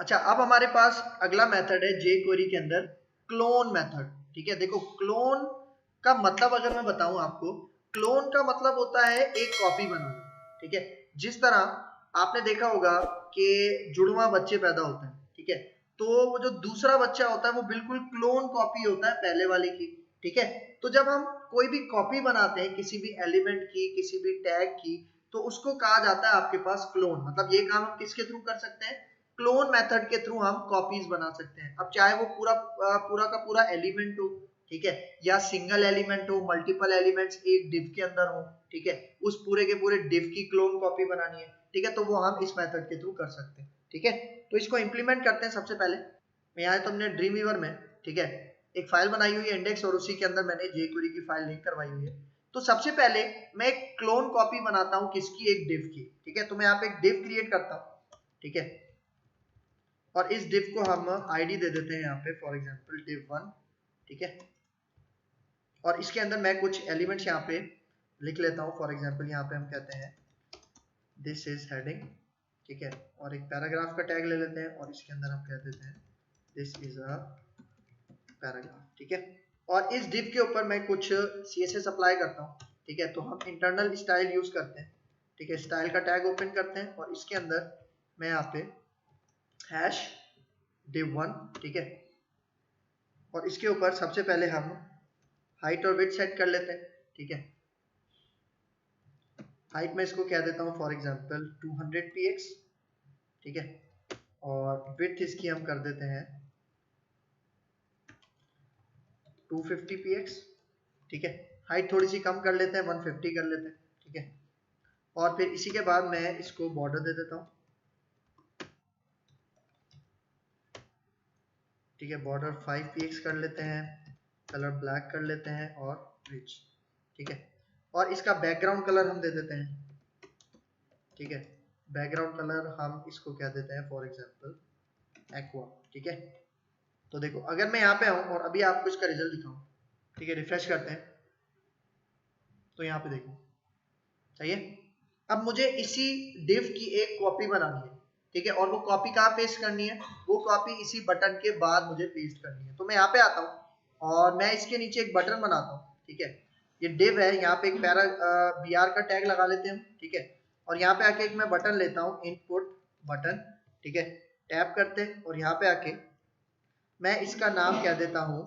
अच्छा, अब हमारे पास अगला मेथड है jQuery के अंदर क्लोन मेथड। ठीक है, देखो क्लोन का मतलब अगर मैं बताऊं आपको, क्लोन का मतलब होता है एक कॉपी बनाना। ठीक है, जिस तरह आपने देखा होगा कि जुड़वा बच्चे पैदा होते हैं, ठीक है, तो वो जो दूसरा बच्चा होता है वो बिल्कुल क्लोन कॉपी होता है पहले वाले की। ठीक है, तो जब हम कोई भी कॉपी बनाते हैं किसी भी एलिमेंट की, किसी भी टैग की, तो उसको कहा जाता है आपके पास क्लोन। मतलब ये काम हम किसके थ्रू कर सकते हैं, क्लोन मेथड के थ्रू हम कॉपीज बना सकते हैं। अब चाहे वो पूरा का पूरा एलिमेंट हो, ठीक है, या सिंगल एलिमेंट हो, मल्टीपल एलिमेंट्स एक डिव के अंदर हो, ठीक है, उस पूरे के पूरे डिव की क्लोन कॉपी बनानी है, ठीक है, तो वो हम इस मेथड के थ्रू कर सकते हैं। ठीक है, तो इसको इंप्लीमेंट करते हैं। सबसे पहले मैं यहाँ तुमने ड्रीम वीवर में, ठीक है, एक फाइल बनाई हुई है इंडेक्स, और उसी के अंदर मैंने jQuery की फाइल लिंक करवाई हुई है। तो सबसे पहले मैं एक क्लोन कॉपी बनाता हूँ किसकी, एक डिव की। ठीक है, तो मैं यहाँ पे एक डिव क्रिएट करता हूँ। ठीक है, और इस div को हम आईडी दे देते हैं यहाँ पे, फॉर एग्जांपल div1। ठीक है, और इसके अंदर मैं कुछ एलिमेंट्स यहाँ पे लिख लेता हूँ। फॉर एग्जांपल यहाँ पे हम कहते हैं दिस इज हेडिंग, ठीक है, और एक पैराग्राफ का टैग ले लेते हैं, और इसके अंदर हम कह देते हैं दिस इज अ पैराग्राफ। ठीक है, और इस div के ऊपर मैं कुछ CSS अप्लाई करता हूँ। ठीक है, तो हम इंटरनल स्टाइल यूज करते हैं। ठीक है, स्टाइल का टैग ओपन करते हैं, और इसके अंदर मैं यहाँ पे हैश div1, ठीक है, और इसके ऊपर सबसे पहले हम हाइट और विड्थ सेट कर लेते हैं। ठीक है, हाइट में इसको क्या देता हूँ, फॉर एग्जांपल 200 px। ठीक है, और विड्थ इसकी हम कर देते हैं 250 px। ठीक है, हाइट थोड़ी सी कम कर लेते हैं, 150 कर लेते हैं। ठीक है, और फिर इसी के बाद मैं इसको बॉर्डर दे देता हूँ। ठीक है, बॉर्डर 5 px कर लेते हैं, कलर ब्लैक कर लेते हैं, और रिच। ठीक है, और इसका बैकग्राउंड कलर हम दे देते हैं। ठीक है, बैकग्राउंड कलर हम इसको क्या देते हैं, फॉर एग्जांपल एक्वा। ठीक है, तो देखो अगर मैं यहाँ पे आऊँ और अभी आपको इसका रिजल्ट दिखाऊं, ठीक है, रिफ्रेश करते हैं, तो यहाँ पे देखो सही है। अब मुझे इसी div की एक कॉपी बनानी है। ठीक है, और वो कॉपी कहाँ पेस्ट करनी है, वो कॉपी इसी बटन के बाद मुझे पेस्ट करनी है। तो मैं यहाँ पे आता हूँ और मैं इसके नीचे एक बटन बनाता हूँ। ठीक है, ये div है, यहाँ पे एक पैरा br का टैग लगा लेते हैं। ठीक है, और यहाँ पे आके एक मैं बटन लेता हूँ, इनपुट बटन। ठीक है, टैप करते हैं, और यहाँ पे आके मैं इसका नाम कह देता हूँ,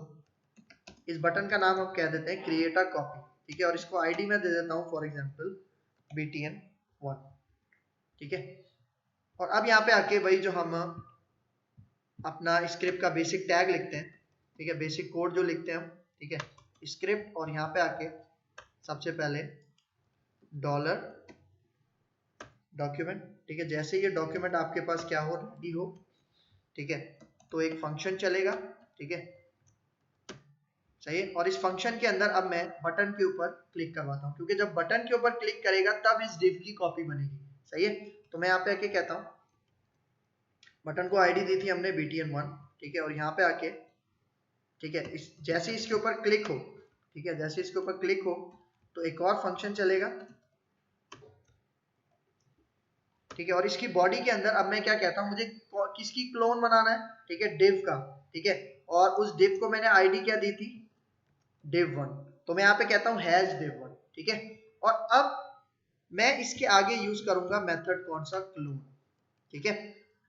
इस बटन का नाम हम कह देते हैं क्रिएट अ कॉपी। ठीक है, और इसको आईडी में दे देता हूँ, फॉर एग्जांपल btn1। ठीक है, और अब यहाँ पे आके वही जो हम अपना स्क्रिप्ट का बेसिक टैग लिखते हैं, ठीक है, बेसिक कोड जो लिखते हैं हम, ठीक है, स्क्रिप्ट, और यहाँ पे आके सबसे पहले डॉलर डॉक्यूमेंट। ठीक है, जैसे ये डॉक्यूमेंट आपके पास क्या हो, रेडी हो, ठीक है, तो एक फंक्शन चलेगा। ठीक है, सही है, और इस फंक्शन के अंदर अब मैं बटन के ऊपर क्लिक करवाता हूँ, क्योंकि जब बटन के ऊपर क्लिक करेगा तब इस div की कॉपी बनेगी। सही है, तो मैं यहाँ पे आके कहता हूँ, बटन को आईडी दी थी हमने btn1। ठीक है, और यहाँ पे आके, ठीक है, इस जैसे इसके ऊपर क्लिक हो, ठीक है, जैसे इसके ऊपर क्लिक हो तो एक और फंक्शन चलेगा। ठीक है, और इसकी बॉडी के अंदर अब मैं क्या कहता हूँ, मुझे किसकी क्लोन बनाना है, ठीक है, div का। ठीक है, और उस div को मैंने आईडी क्या दी थी, div1, तो मैं यहाँ पे कहता हूँ हैश div1। ठीक है, और अब मैं इसके आगे यूज करूंगा मेथड कौन सा, क्लोन। ठीक है,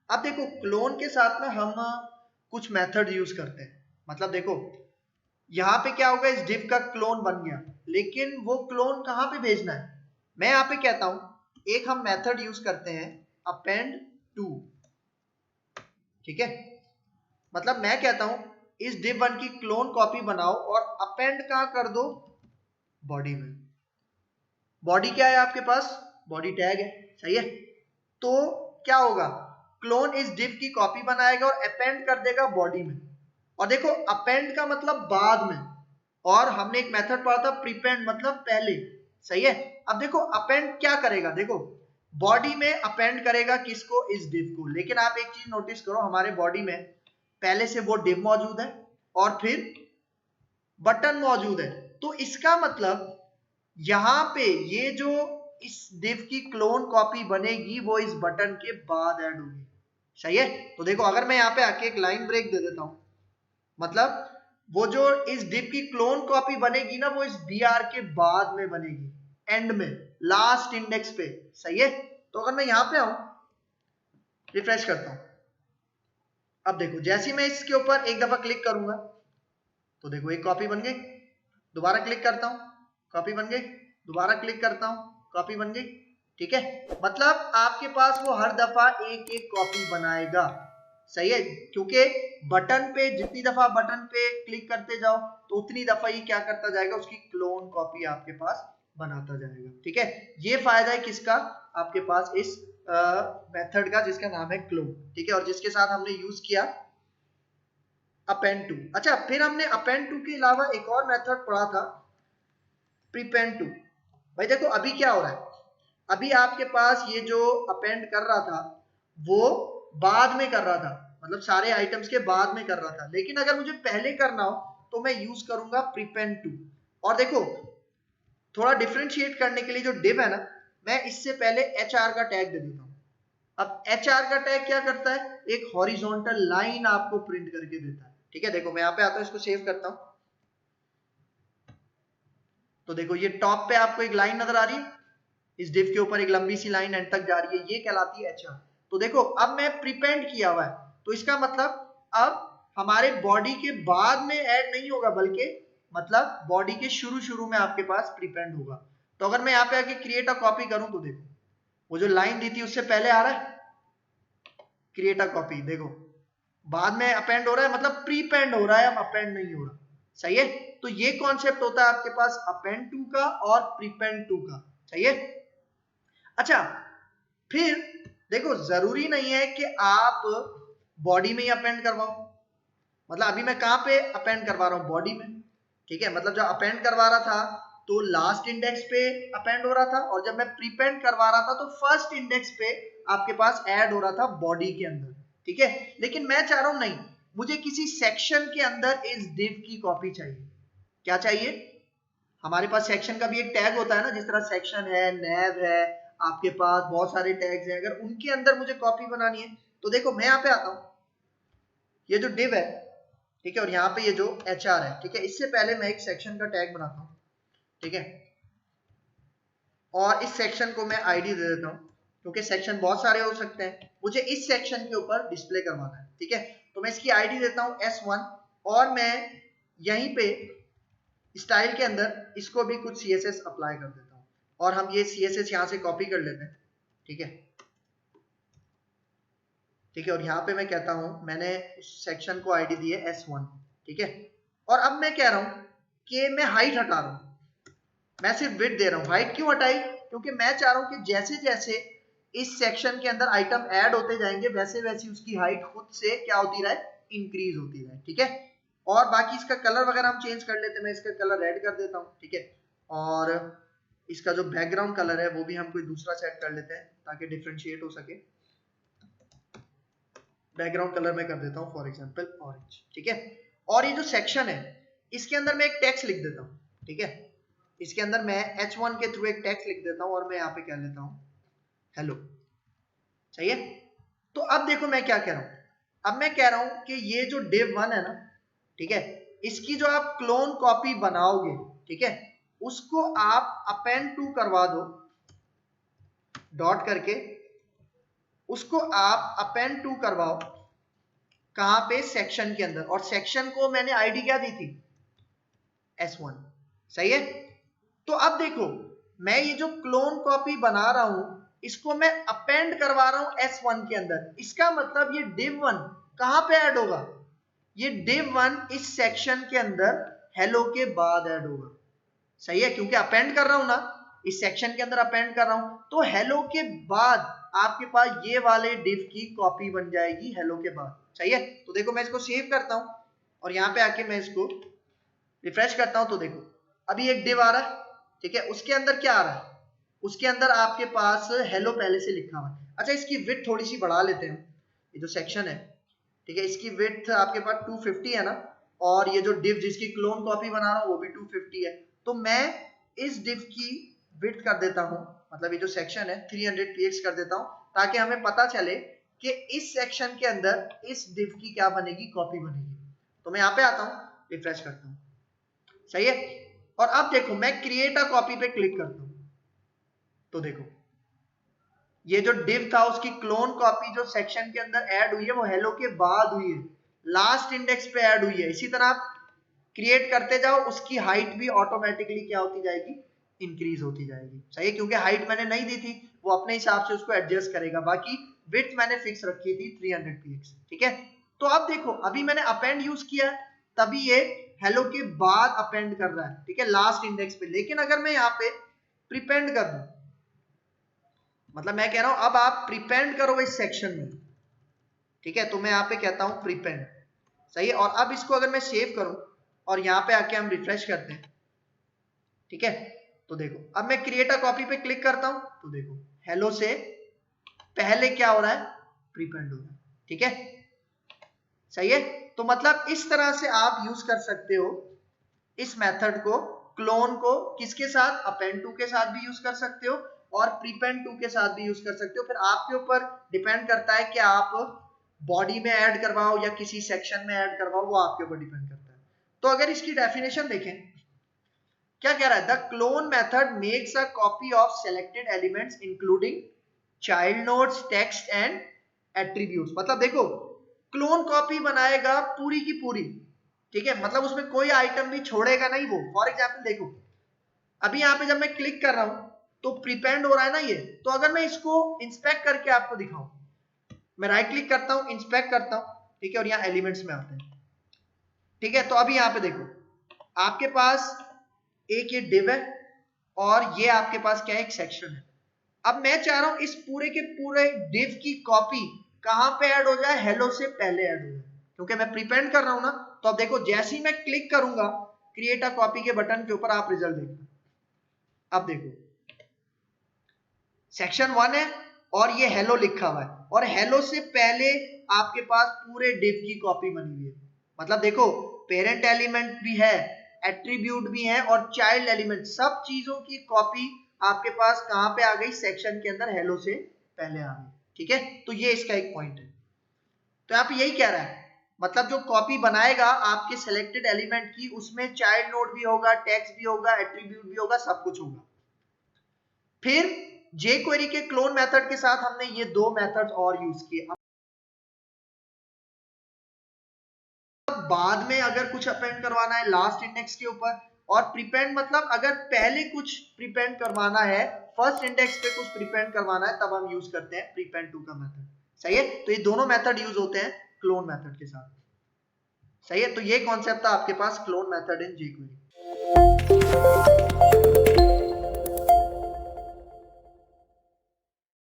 अब देखो क्लोन के साथ ना हम कुछ मेथड यूज करते हैं। मतलब देखो यहाँ पे क्या होगा, इस div का क्लोन बन गया, लेकिन वो क्लोन कहाँ पे भेजना है, मैं यहाँ पे कहता हूँ एक हम मेथड यूज करते हैं append to। ठीक है, मतलब मैं कहता हूँ इस div1 की क्लोन कॉपी बनाओ और append कहाँ कर दो, बॉडी में। बॉडी क्या है आपके पास, बॉडी टैग है। सही है, तो क्या होगा, क्लोन इस div की कॉपी बनाएगा और अपेंड कर देगा बॉडी में। और देखो अपेंड का मतलब बाद में, और हमने एक मेथड पढ़ा था प्रीपेंड मतलब पहले। सही है, अब देखो अपेंड क्या करेगा, देखो बॉडी में अपेंड करेगा किसको, इस div को। लेकिन आप एक चीज नोटिस करो, हमारे बॉडी में पहले से वो div मौजूद है और फिर बटन मौजूद है। तो इसका मतलब यहाँ पे ये जो इस div की क्लोन कॉपी बनेगी वो इस बटन के बाद ऐड होगी। सही है। तो देखो अगर मैं यहाँ पे आके एक लाइन ब्रेक दे देता हूं, मतलब वो जो इस div की क्लोन कॉपी बनेगी ना, वो इस br के बाद में बनेगी, एंड में, लास्ट इंडेक्स पे। सही है। तो अगर मैं यहाँ पे आऊं, रिफ्रेश करता हूं, अब देखो जैसे ही मैं इसके ऊपर एक दफा क्लिक करूंगा तो देखो एक कॉपी बन गई, दोबारा क्लिक करता हूं, कॉपी बन गई, दोबारा क्लिक करता हूं, कॉपी बन गई। ठीक है, मतलब आपके पास वो हर दफा एक एक कॉपी बनाएगा। सही है, क्योंकि बटन पे जितनी दफा बटन पे क्लिक करते जाओ तो उतनी दफा ये क्या करता जाएगा, उसकी क्लोन कॉपी आपके पास बनाता जाएगा। ठीक है, ये फायदा है किसका, आपके पास इस मेथड का जिसका नाम है क्लोन। ठीक है, और जिसके साथ हमने यूज किया अपेंड टू। अच्छा, फिर हमने अपेंड टू के अलावा एक और मेथड पढ़ा था, प्रीपेंड टू। भाई देखो अभी क्या हो रहा है, अभी आपके पास ये जो अपेंड कर रहा था वो बाद में कर रहा था, मतलब सारे आइटम्स के बाद में कर रहा था, लेकिन अगर मुझे पहले करना हो तो मैं यूज करूंगा प्रीपेंड टू। और देखो थोड़ा डिफरेंशिएट करने के लिए जो div है ना, मैं इससे पहले hr का टैग दे देता हूं। अब hr का टैग क्या करता है, एक हॉरिजॉन्टल लाइन आपको प्रिंट करके देता है। ठीक है, देखो मैं यहाँ पे आता हूं, इसको सेव करता हूं, तो देखो ये टॉप पे आपको एक लाइन नजर आ रही है, इस div के ऊपर एक लंबी सी लाइन एंड तक जा रही है, ये कहलाती है hr। तो देखो अब मैं प्रीपेंड किया हुआ है, तो इसका मतलब अब हमारे बॉडी के बाद में ऐड नहीं होगा, बल्कि मतलब बॉडी के शुरू शुरू में आपके पास प्रीपेंड होगा। तो अगर मैं यहाँ पे आके क्रिएट अ कॉपी करूं तो देखो वो जो लाइन दी थी उससे पहले आ रहा है क्रिएट अ कॉपी, देखो बाद में अपेंड हो रहा है, मतलब प्रीपेंड हो रहा है, अब अपेंड नहीं हो रहा। सही है, तो ये कॉन्सेप्ट होता है आपके पास अपेंड टू का और प्रीपेंड टू का। सही है। अच्छा, फिर देखो जरूरी नहीं है कि आप बॉडी में ही अपेंड करवाओ, मतलब अभी मैं कहां पे अपेंड करवा रहा हूं, बॉडी में। ठीक है, मतलब जब अपेंड करवा रहा था तो लास्ट इंडेक्स पे अपेंड हो रहा था, और जब मैं प्रीपेंड करवा रहा था तो फर्स्ट इंडेक्स पे आपके पास ऐड हो रहा था बॉडी के अंदर। ठीक है, लेकिन मैं चाह रहा हूं नहीं, मुझे किसी सेक्शन के अंदर इस div की कॉपी चाहिए। क्या चाहिए, हमारे पास सेक्शन का भी एक टैग होता है ना, जिस तरह सेक्शन है, nav है, आपके पास बहुत सारे टैग्स हैं, अगर उनके अंदर मुझे कॉपी बनानी है तो देखो मैं यहाँ पे आता हूँ, ये जो div है, ठीक है, और यहाँ पे ये जो hr है, ठीक है, इससे पहले मैं एक सेक्शन का टैग बनाता हूँ। ठीक है, और इस सेक्शन को मैं आईडी दे देता हूँ, क्योंकि सेक्शन बहुत सारे हो सकते हैं, मुझे इस सेक्शन के ऊपर डिस्प्ले करवाना है। ठीक है, तो मैं इसकी आईडी देता हूँ s1, और मैं यहीं पे स्टाइल के अंदर इसको भी कुछ css अप्लाई कर देता हूँ, और हम ये css यहाँ से कॉपी कर लेते हैं। ठीक है, ठीक है, और यहाँ पे मैं कहता हूँ मैंने उस सेक्शन को आईडी दी है s1। ठीक है, और अब मैं कह रहा हूँ कि मैं हाइट हटा रहा हूँ, मैं सिर्फ विड्थ दे रहा हूँ। हाइट क्यों हटाई, क्योंकि मैं चाह रहा हूँ कि जैसे जैसे इस सेक्शन के अंदर आइटम ऐड होते जाएंगे वैसे वैसे उसकी हाइट खुद से क्या होती रहे, इंक्रीज होती रहे। ठीक है, और बाकी इसका कलर वगैरह हम चेंज कर लेते हैं, मैं इसका कलर रेड कर देता हूँ। ठीक है, और इसका जो बैकग्राउंड कलर है वो भी हम कोई दूसरा सेट कर लेते हैं ताकि डिफ्रेंशिएट हो सके। बैकग्राउंड कलर मैं कर देता हूँ फॉर एग्जांपल ऑरेंज। ठीक है, और ये जो सेक्शन है इसके अंदर मैं एक टेक्स्ट लिख देता हूँ। ठीक है, इसके अंदर मैं h1 के थ्रू एक टेक्स्ट लिख देता हूँ, और मैं यहाँ पे कह लेता हूँ हेलो। सही है, तो अब देखो मैं क्या कह रहा हूँ, अब मैं कह रहा हूँ कि ये जो div1 है ना, ठीक है, इसकी जो आप क्लोन कॉपी बनाओगे, ठीक है, उसको आप अपेंड टू करवा दो, डॉट करके उसको आप अपेंड टू करवाओ, कहां पे, सेक्शन के अंदर, और सेक्शन को मैंने आईडी क्या दी थी, s1। सही है, तो अब देखो मैं ये जो क्लोन कॉपी बना रहा हूं इसको मैं अपेंड करवा रहा हूं s1 के अंदर, इसका मतलब ये div1 कहां पे ऐड होगा, ये div1 इस सेक्शन के अंदर हेलो के बाद ऐड होगा। सही है, क्योंकि अपेंड कर रहा हूं ना, इस सेक्शन के अंदर अपेंड कर रहा हूं, तो हेलो के बाद आपके पास ये वाले div की कॉपी बन जाएगी हेलो के बाद। सही है, तो देखो मैं इसको सेव करता हूं और यहाँ पे आके मैं इसको रिफ्रेश करता हूं, तो देखो अभी एक div आ रहा है। ठीक है, उसके अंदर क्या आ रहा है, उसके अंदर आपके पास हेलो पहले से लिखा हुआ है। अच्छा, इसकी विड्थ थोड़ी सी बढ़ा लेते हैं, ये जो सेक्शन है, ठीक है, इसकी विड्थ आपके पास 250 है ना, और ये जो div जिसकी क्लोन कॉपी बना रहा हूं वो भी 250 है, तो मैं इस div की विड्थ कर देता हूं, मतलब ये जो सेक्शन है 300 px कर देता हूं, ताकि हमें पता चले कि इस सेक्शन के अंदर इस div की क्या बनेगी, कॉपी बनेगी। तो मैं यहाँ पे आता हूँ, रिफ्रेश करता हूँ, सही है। और अब देखो मैं क्रिएट अ कॉपी पे क्लिक करता हूँ, तो देखो ये जो div था उसकी क्लोन कॉपी जो सेक्शन के अंदर ऐड हुई है वो हेलो के बाद हुई है, लास्ट इंडेक्स पे ऐड हुई है। इसी तरह आप क्रिएट करते जाओ, उसकी हाइट भी ऑटोमेटिकली क्या होती जाएगी, इंक्रीज होती जाएगी, सही है, क्योंकि हाइट मैंने नहीं दी थी, वो अपने हिसाब से उसको एडजस्ट करेगा। बाकी विड्थ मैंने फिक्स रखी थी 300 px, ठीक है। तो अब देखो अभी मैंने अपेंड यूज किया है, तभी ये हेलो के बाद अपेंड कर रहा है, ठीक है, लास्ट इंडेक्स पे। लेकिन अगर मैं यहाँ पे प्रीपेंड कर दूं, मतलब मैं कह रहा हूं अब आप प्रीपेंड करो इस सेक्शन में, ठीक है, तो मैं यहाँ पे कहता हूं प्रीपेंड, सही है। और अब इसको अगर मैं सेव करूं और यहाँ पे आके हम रिफ्रेश करते हैं, ठीक है, तो देखो अब मैं क्रिएट अ कॉपी पे क्लिक करता हूं, तो देखो हेलो से पहले क्या हो रहा है, प्रीपेंड हो रहा है, ठीक है, सही है। तो मतलब इस तरह से आप यूज कर सकते हो इस मेथड को, क्लोन को किसके साथ, अपेंड टू के साथ भी यूज कर सकते हो और प्रीपेंड टू के साथ भी यूज कर सकते हो। फिर आपके ऊपर डिपेंड करता है कि आप बॉडी में ऐड करवाओ या किसी सेक्शन में ऐड करवाओ, वो आपके ऊपर डिपेंड करता है। तो अगर इसकी डेफिनेशन देखें, क्या कह रहा है, the clone method makes a copy of selected elements including child nodes, text and attributes. मतलब देखो क्लोन कॉपी बनाएगा पूरी की पूरी, ठीक है, मतलब उसमें कोई आइटम भी छोड़ेगा नहीं वो। फॉर एग्जाम्पल देखो अभी यहाँ पे जब मैं क्लिक कर रहा हूं तो प्रीपेंड हो रहा है ना ये, तो अगर मैं इसको इंस्पेक्ट करके आपको दिखाऊं, मैं राइट क्लिक करता हूं, इंस्पेक्ट करता हूं, ठीक है, और यहाँ एलिमेंट्स में आते हैं, ठीक है। तो अभी यहाँ पे देखो आपके पास एक ये डिव है और ये आपके पास क्या है, एक सेक्शन है। अब मैं चाह रहा हूं इस पूरे के पूरे डिव की कॉपी कहां पे ऐड हो जाए, हेलो से पहले ऐड हो जाए, क्योंकि मैं प्रीपेंड कर रहा हूं ना। तो अब देखो जैसे ही मैं क्लिक करूंगा क्रिएट अ कॉपी के बटन के ऊपर, आप रिजल्ट देखना। अब देखो सेक्शन 1 है और ये हेलो लिखा हुआ है, और हेलो से पहले आपके पास पूरे डिव की कॉपी बनी हुई है। मतलब देखो पेरेंट एलिमेंट भी है, एट्रीब्यूट भी है और चाइल्ड एलिमेंट, सब चीजों की कॉपी आपके पास कहां पे आ गई, सेक्शन के अंदर हेलो से पहले आ गई, ठीक है। तो ये इसका एक पॉइंट है। तो यहाँ पे यही कह रहा है, मतलब जो कॉपी बनाएगा आपके सिलेक्टेड एलिमेंट की, उसमें चाइल्ड नोड भी होगा, टेक्स्ट भी होगा, एट्रीब्यूट भी होगा, सब कुछ होगा। फिर jQuery के क्लोन मेथड के साथ हमने ये दो मेथड्स और यूज किए। अब बाद में अगर कुछ अपेंड करवाना है लास्ट इंडेक्स के ऊपर, और प्रीपेंड मतलब अगर पहले कुछ प्रीपेंड करवाना है, फर्स्ट इंडेक्स पे कुछ प्रीपेंड करवाना है, तब हम यूज करते हैं प्रीपेंड टू का मेथड, सही है। तो ये दोनों मेथड यूज होते हैं क्लोन मेथड के साथ, सही है। तो ये कॉन्सेप्ट था आपके पास क्लोन मेथड इन jQuery।